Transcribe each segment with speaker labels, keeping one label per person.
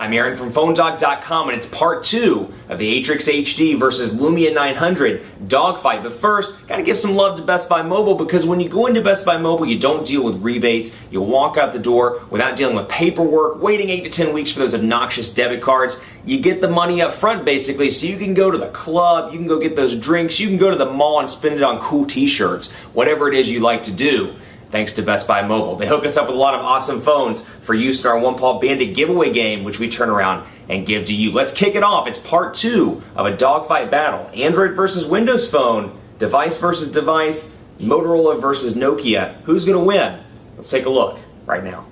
Speaker 1: I'm Aaron from PhoneDog.com, and it's part 2 of the Atrix HD versus Lumia 900 dogfight. But first, gotta give some love to Best Buy Mobile, because when you go into Best Buy Mobile, you don't deal with rebates. You walk out the door without dealing with paperwork, waiting 8 to 10 weeks for those obnoxious debit cards. You get the money up front, basically, so you can go to the club, you can go get those drinks, you can go to the mall and spend it on cool t-shirts, whatever it is you like to do. Thanks to Best Buy Mobile. They hook us up with a lot of awesome phones for use in our One Paw Bandit giveaway game, which we turn around and give to you. Let's kick it off. It's part 2 of a dogfight battle. Android versus Windows Phone, device versus device, Motorola versus Nokia. Who's going to win? Let's take a look right now.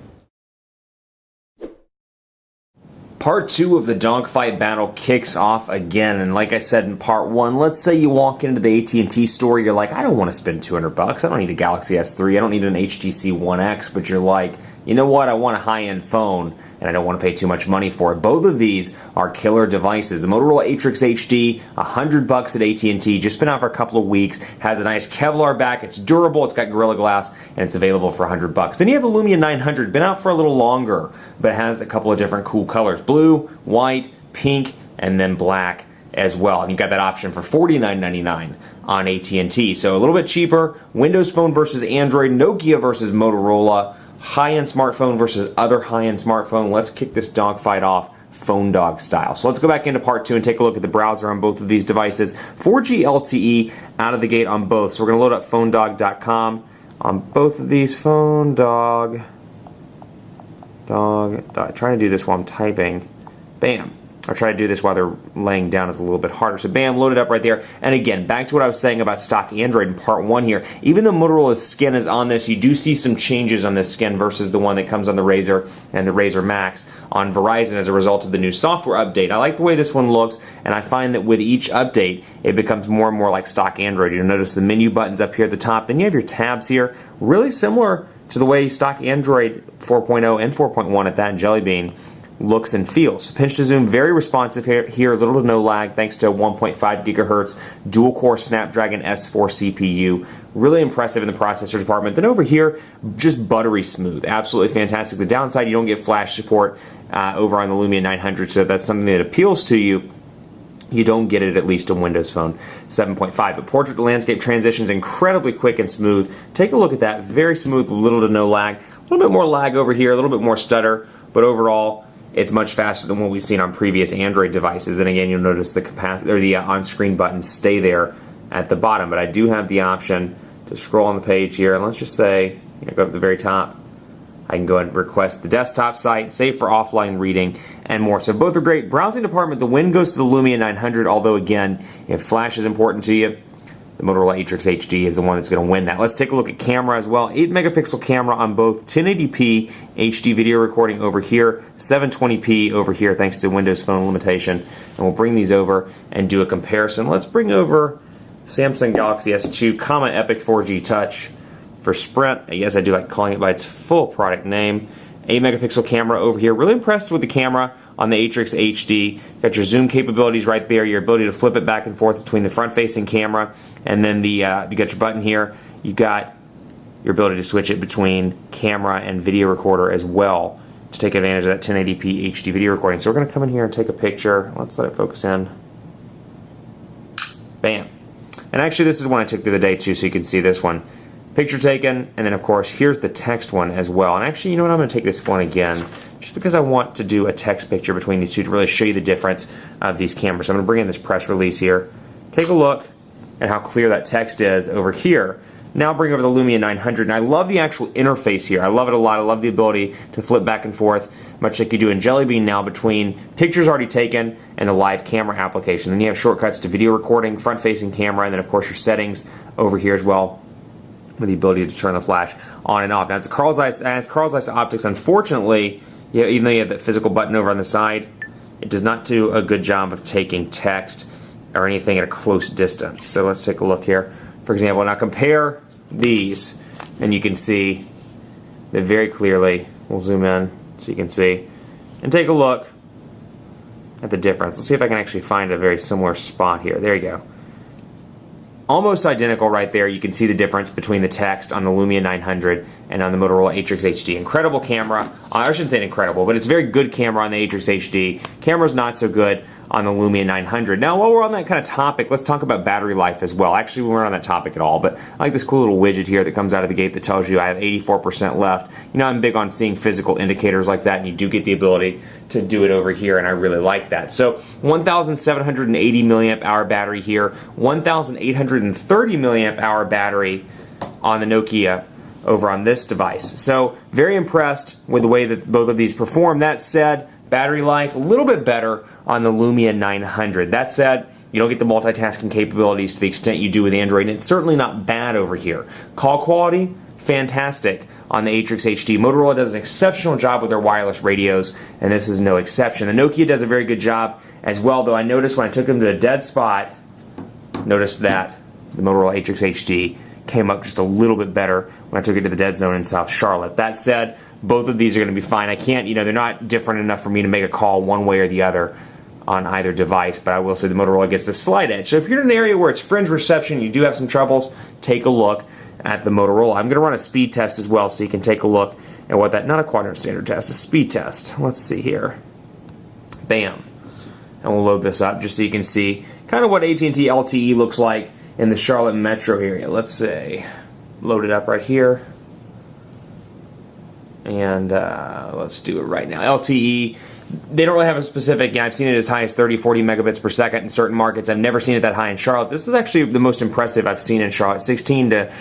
Speaker 1: Part 2 of the dogfight battle kicks off again, and like I said in part 1, let's say you walk into the AT&T store, you're like, I don't want to spend $200, I don't need a Galaxy S3, I don't need an HTC One X, but you're like, you know what, I want a high-end phone, and I don't want to pay too much money for it. Both of these are killer devices. The Motorola Atrix HD, $100 at AT&T, just been out for a couple of weeks, has a nice Kevlar back, it's durable, it's got Gorilla Glass, and it's available for $100. Then you have the Lumia 900, been out for a little longer, but has a couple of different cool colors, blue, white, pink, and then black as well. And you've got that option for $49.99 on AT&T. So a little bit cheaper. Windows Phone versus Android, Nokia versus Motorola, high-end smartphone versus other high-end smartphone. Let's kick this dogfight off phone dog style. So let's go back into part 2 and take a look at the browser on both of these devices. 4G LTE out of the gate on both. So we're going to load up PhoneDog.com on both of these. PhoneDog. Trying to do this while I'm typing. Bam. I'll try to do this while they're laying down is a little bit harder. So bam, loaded up right there. And again, back to what I was saying about stock Android in part 1 here. Even though Motorola's skin is on this, you do see some changes on this skin versus the one that comes on the Razr and the Razr Max on Verizon as a result of the new software update. I like the way this one looks, and I find that with each update, it becomes more and more like stock Android. You'll notice the menu buttons up here at the top. Then you have your tabs here, really similar to the way stock Android 4.0 and 4.1 at that and Jelly Bean looks and feels. Pinch to zoom, very responsive here, little to no lag thanks to 1.5 gigahertz dual-core Snapdragon S4 CPU. Really impressive in the processor department. Then over here, just buttery smooth. Absolutely fantastic. The downside, you don't get flash support over on the Lumia 900, so if that's something that appeals to you, you don't get it at least in Windows Phone 7.5. But portrait to landscape transitions incredibly quick and smooth. Take a look at that. Very smooth, little to no lag. A little bit more lag over here, a little bit more stutter, but overall, it's much faster than what we've seen on previous Android devices. And again, you'll notice the on-screen buttons stay there at the bottom. But I do have the option to scroll on the page here, and let's just say, go up to the very top. I can go and request the desktop site, save for offline reading, and more. So both are great. Browsing department, the win goes to the Lumia 900, although again, if flash is important to you, the Motorola Atrix HD is the one that's going to win that. Let's take a look at camera as well. 8 megapixel camera on both, 1080p HD video recording over here, 720p over here thanks to Windows Phone limitation. And we'll bring these over and do a comparison. Let's bring over Samsung Galaxy S2, Epic 4G Touch for Sprint. Yes, I do like calling it by its full product name. 8 megapixel camera over here. Really impressed with the camera on the Atrix HD. Got your zoom capabilities right there, your ability to flip it back and forth between the front-facing camera, and then you got your button here. You got your ability to switch it between camera and video recorder as well to take advantage of that 1080p HD video recording. So we're going to come in here and take a picture. Let's let it focus in. Bam. And actually, this is one I took the other day too, so you can see this one. Picture taken, and then of course here's the text one as well. And actually, you know what, I'm going to take this one again just because I want to do a text picture between these two to really show you the difference of these cameras. So I'm going to bring in this press release here. Take a look at how clear that text is over here. Now bring over the Lumia 900, and I love the actual interface here. I love it a lot. I love the ability to flip back and forth, much like you do in Jelly Bean now, between pictures already taken and the live camera application. Then you have shortcuts to video recording, front-facing camera, and then of course your settings over here as well, with the ability to turn the flash on and off. Now it's Carl's Zeiss optics. Unfortunately, even though you have that physical button over on the side, it does not do a good job of taking text or anything at a close distance. So let's take a look here. For example, now compare these, and you can see that very clearly. We'll zoom in so you can see, and take a look at the difference. Let's see if I can actually find a very similar spot here. There you go. almost identical right there. You can see the difference between the text on the Lumia 900 and on the Motorola Atrix HD. Incredible camera. I shouldn't say incredible, but it's a very good camera on the Atrix HD. Camera's not so good on the Lumia 900. Now, while we're on that kind of topic, let's talk about battery life as well. Actually, we weren't on that topic at all, but I like this cool little widget here that comes out of the gate that tells you I have 84% left. You know, I'm big on seeing physical indicators like that, and you do get the ability to do it over here, and I really like that. So, 1,780 milliamp hour battery here, 1,830 milliamp hour battery on the Nokia over on this device. So, very impressed with the way that both of these perform. That said, battery life a little bit better on the Lumia 900. That said, you don't get the multitasking capabilities to the extent you do with Android, and it's certainly not bad over here. Call quality, fantastic on the Atrix HD. Motorola does an exceptional job with their wireless radios, and this is no exception. The Nokia does a very good job as well, though I noticed when I took them to a dead spot, noticed that the Motorola Atrix HD came up just a little bit better when I took it to the dead zone in South Charlotte. That said, both of these are going to be fine. I can't, they're not different enough for me to make a call one way or the other on either device, but I will say the Motorola gets the slight edge. So if you're in an area where it's fringe reception, you do have some troubles, take a look at the Motorola. I'm going to run a speed test as well, so you can take a look at what that, not a quadrant standard test, a speed test. Let's see here. Bam. And we'll load this up just so you can see kind of what AT&T LTE looks like in the Charlotte metro area. Let's say, load it up right here. And let's do it right now. LTE, they don't really have a specific, I've seen it as high as 30, 40 megabits per second in certain markets. I've never seen it that high in Charlotte. This is actually the most impressive I've seen in Charlotte. 16 to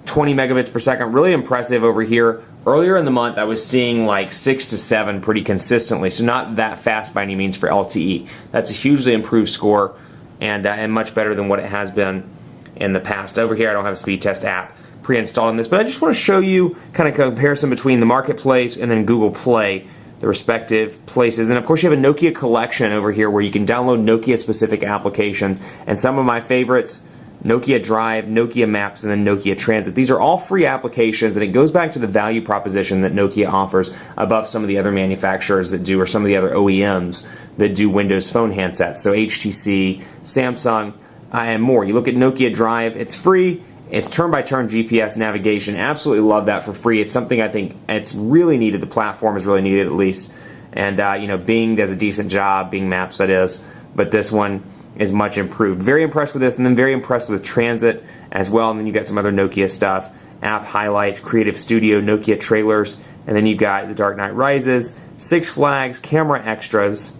Speaker 1: 20 megabits per second, really impressive over here. Earlier in the month, I was seeing like 6 to 7 pretty consistently, so not that fast by any means for LTE. That's a hugely improved score and much better than what it has been in the past. Over here, I don't have a speed test app pre-installed in this, but I just want to show you kind of comparison between the Marketplace and then Google Play, the respective places. And of course you have a Nokia collection over here where you can download Nokia specific applications, and some of my favorites, Nokia Drive, Nokia Maps, and then Nokia Transit. These are all free applications, and it goes back to the value proposition that Nokia offers above some of the other manufacturers that do, or some of the other OEMs that do Windows Phone handsets. So HTC, Samsung, and more. You look at Nokia Drive, it's free. It's turn-by-turn GPS navigation. Absolutely love that for free. It's something I think it's really needed. The platform is really needed, at least. And Bing does a decent job. Bing Maps, that is. But this one is much improved. Very impressed with this, and then very impressed with Transit as well. And then you got some other Nokia stuff: App Highlights, Creative Studio, Nokia Trailers, and then you've got The Dark Knight Rises, Six Flags, Camera Extras,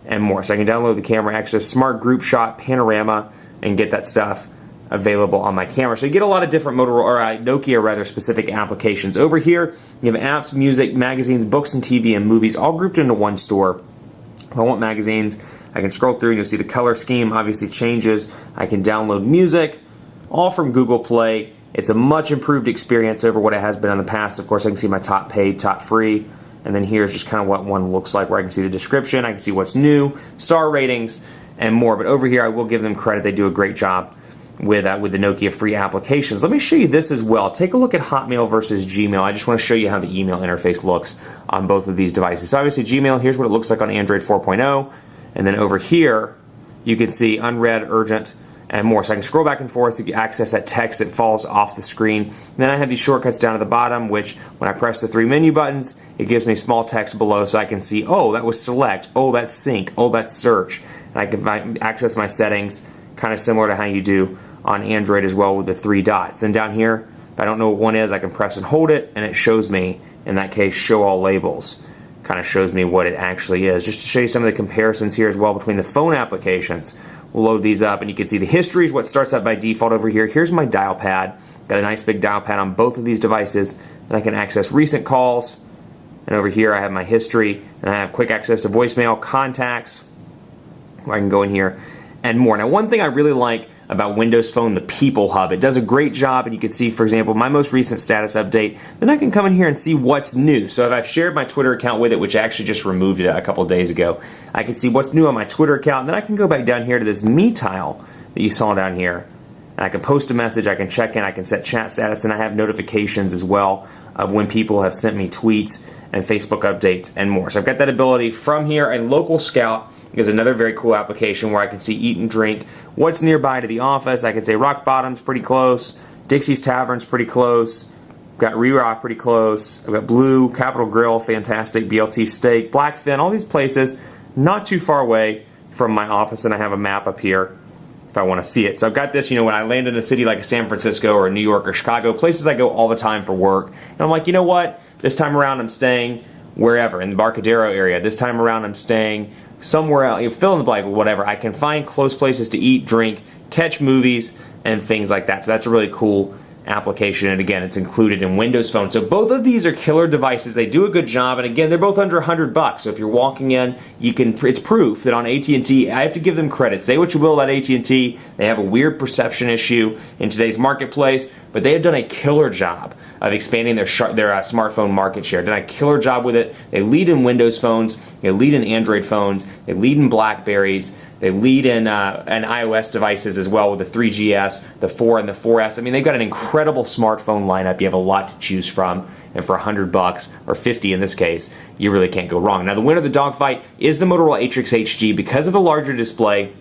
Speaker 1: and more. So I can download the Camera Extras, Smart Group Shot, Panorama, and get that stuff available on my camera. So you get a lot of different Nokia specific applications. Over here, you have apps, music, magazines, books, and TV and movies all grouped into one store. If I want magazines, I can scroll through and you'll see the color scheme obviously changes. I can download music, all from Google Play. It's a much improved experience over what it has been in the past. Of course, I can see my top paid, top free, and then here's just kind of what one looks like, where I can see the description, I can see what's new, star ratings, and more. But over here, I will give them credit. They do a great job with the Nokia free applications. Let me show you this as well. Take a look at Hotmail versus Gmail. I just want to show you how the email interface looks on both of these devices. So obviously Gmail, here's what it looks like on Android 4.0. And then over here, you can see unread, urgent, and more. So I can scroll back and forth to access that text that falls off the screen. And then I have these shortcuts down at the bottom, which when I press the 3 menu buttons, it gives me small text below so I can see, oh, that was select, oh, that's sync, oh, that's search. And I can access my settings kind of similar to how you do on Android as well with the 3 dots. Then down here, if I don't know what one is, I can press and hold it, and it shows me, in that case, show all labels. Kind of shows me what it actually is. Just to show you some of the comparisons here as well between the phone applications. We'll load these up, and you can see the history is what starts out by default over here. Here's my dial pad. Got a nice big dial pad on both of these devices. Then I can access recent calls, and over here I have my history, and I have quick access to voicemail, contacts, where I can go in here, and more. Now, one thing I really like about Windows Phone, the People Hub, it does a great job, and you can see, for example, my most recent status update. Then I can come in here and see what's new. So if I've shared my Twitter account with it, which I actually just removed it a couple of days ago, I can see what's new on my Twitter account, and then I can go back down here to this Me tile that you saw down here, and I can post a message, I can check in, I can set chat status, and I have notifications as well of when people have sent me tweets and Facebook updates and more. So I've got that ability from here, and Local Scout is another very cool application where I can see, eat and drink what's nearby to the office. I can say Rock Bottom's pretty close, Dixie's Tavern's pretty close, got Re-Rock pretty close, I've got Blue, Capital Grill, fantastic, BLT Steak, Blackfin, all these places not too far away from my office, and I have a map up here if I want to see it. So I've got this, when I land in a city like San Francisco or New York or Chicago, places I go all the time for work, and I'm like, you know what, this time around I'm staying wherever, in the Barcadero area, this time around I'm staying somewhere else, fill in the blank, whatever. I can find close places to eat, drink, catch movies, and things like that. So that's a really cool application, and again, it's included in Windows Phone. So both of these are killer devices. They do a good job, and again, they're both under $100. So if you're walking in, it's proof that on AT&T, I have to give them credit. Say what you will about AT&T, they have a weird perception issue in today's marketplace, but they have done a killer job of expanding their smartphone market share. Done a killer job with it. They lead in Windows phones, they lead in Android phones, they lead in Blackberries, they lead in iOS devices as well with the 3GS, the 4 and the 4S. I mean, they've got an incredible smartphone lineup. You have a lot to choose from, and for $100 or $50 in this case, you really can't go wrong. Now, the winner of the dogfight is the Motorola Atrix HD because of the larger display,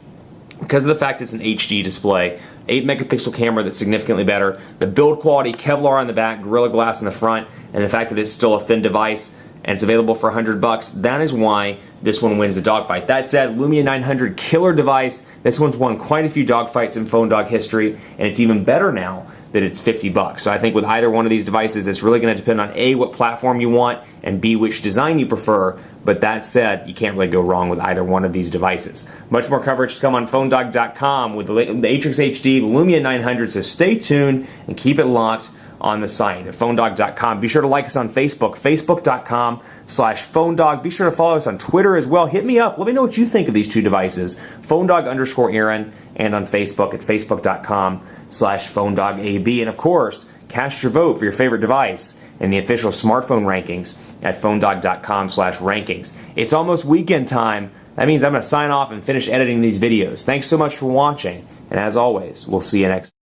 Speaker 1: because of the fact it's an HD display, 8 megapixel camera that's significantly better, the build quality, Kevlar on the back, Gorilla Glass in the front, and the fact that it's still a thin device and it's available for $100, that is why this one wins the dogfight. That said, Lumia 900, killer device. This one's won quite a few dogfights in phone dog history, and it's even better now that it's $50. So I think with either one of these devices, it's really going to depend on A, what platform you want, and B, which design you prefer. But that said, you can't really go wrong with either one of these devices. Much more coverage to come on PhoneDog.com with the Atrix HD, the Lumia 900, so stay tuned and keep it locked on the site at PhoneDog.com. Be sure to like us on Facebook, Facebook.com/PhoneDog. Be sure to follow us on Twitter as well. Hit me up. Let me know what you think of these two devices, PhoneDog_Aaron, and on Facebook at Facebook.com/PhoneDogAB. And of course, cast your vote for your favorite device in the official smartphone rankings at PhoneDog.com/rankings. It's almost weekend time. That means I'm going to sign off and finish editing these videos. Thanks so much for watching, and as always, we'll see you next time.